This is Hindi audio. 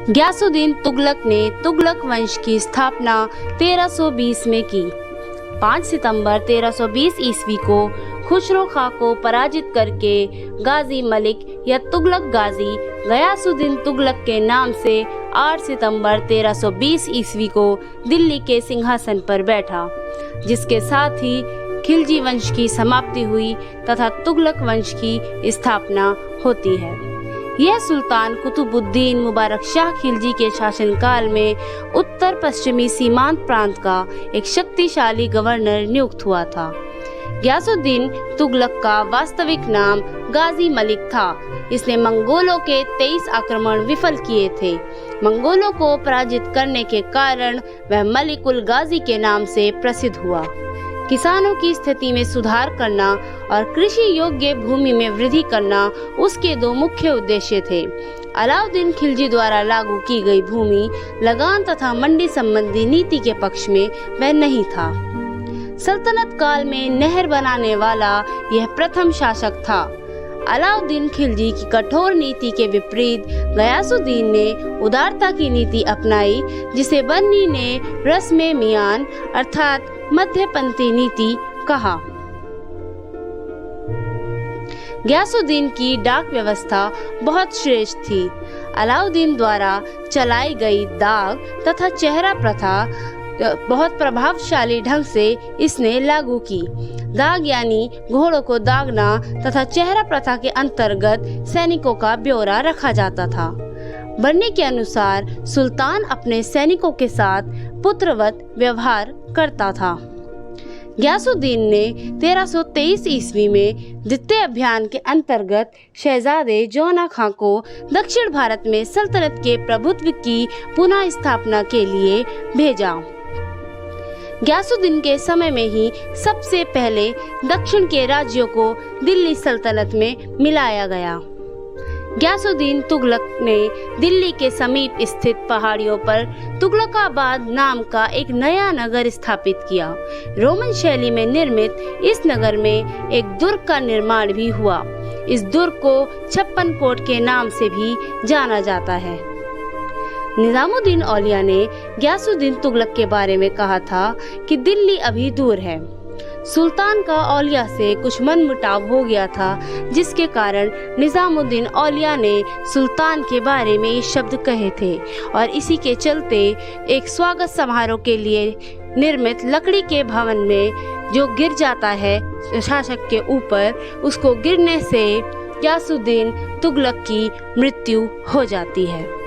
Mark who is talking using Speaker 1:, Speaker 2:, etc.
Speaker 1: गियासुद्दीन तुगलक ने तुगलक वंश की स्थापना 1320 में की। 5 सितंबर 1320 ईस्वी को खुसरो खां को पराजित करके गाजी मलिक या तुगलक गाजी गयासुद्दीन तुगलक के नाम से 8 सितंबर 1320 ईस्वी को दिल्ली के सिंहासन पर बैठा, जिसके साथ ही खिलजी वंश की समाप्ति हुई तथा तुगलक वंश की स्थापना होती है। यह सुल्तान कुतुबुद्दीन मुबारक शाह खिलजी के शासनकाल में उत्तर पश्चिमी सीमांत प्रांत का एक शक्तिशाली गवर्नर नियुक्त हुआ था। गियासुद्दीन तुगलक का वास्तविक नाम गाजी मलिक था। इसने मंगोलों के 23 आक्रमण विफल किए थे। मंगोलों को पराजित करने के कारण वह मलिकुल गाजी के नाम से प्रसिद्ध हुआ। किसानों की स्थिति में सुधार करना और कृषि योग्य भूमि में वृद्धि करना उसके 2 मुख्य उद्देश्य थे। अलाउद्दीन खिलजी द्वारा लागू की गई भूमि लगान तथा मंडी संबंधी नीति के पक्ष में वह नहीं था। सल्तनत काल में नहर बनाने वाला यह प्रथम शासक था। अलाउद्दीन खिलजी की कठोर नीति के विपरीत गयासुद्दीन ने उदारता की नीति अपनाई, जिसे बन्नी ने रस्मे मियान अर्थात मध्यपंथी नीति कहा। गियासुद्दीन की डाक व्यवस्था बहुत श्रेष्ठ थी। अलाउद्दीन द्वारा चलाई गई दाग तथा चेहरा प्रथा बहुत प्रभावशाली ढंग से इसने लागू की। दाग यानी घोड़ों को दागना तथा चेहरा प्रथा के अंतर्गत सैनिकों का ब्यौरा रखा जाता था। बन्नी के अनुसार सुल्तान अपने सैनिकों के साथ पुत्रवत व्यवहार करता था। गियासुद्दीन ने 1323 ईस्वी में द्वितीय अभियान के अंतर्गत शहजादे जौना खां को दक्षिण भारत में सल्तनत के प्रभुत्व की पुनः स्थापना के लिए भेजा। गियासुद्दीन के समय में ही सबसे पहले दक्षिण के राज्यों को दिल्ली सल्तनत में मिलाया गया। गियासुद्दीन तुगलक ने दिल्ली के समीप स्थित पहाड़ियों पर तुगलकाबाद नाम का एक नया नगर स्थापित किया। रोमन शैली में निर्मित इस नगर में एक दुर्ग का निर्माण भी हुआ। इस दुर्ग को 56 कोट के नाम से भी जाना जाता है। निजामुद्दीन औलिया ने गियासुद्दीन तुगलक के बारे में कहा था कि दिल्ली अभी दूर है। सुल्तान का औलिया से कुछ मनमुटाव हो गया था, जिसके कारण निजामुद्दीन औलिया ने सुल्तान के बारे में ये शब्द कहे थे और इसी के चलते एक स्वागत समारोह के लिए निर्मित लकड़ी के भवन में जो गिर जाता है शासक के ऊपर, उसको गिरने से गियासुद्दीन तुगलक की मृत्यु हो जाती है।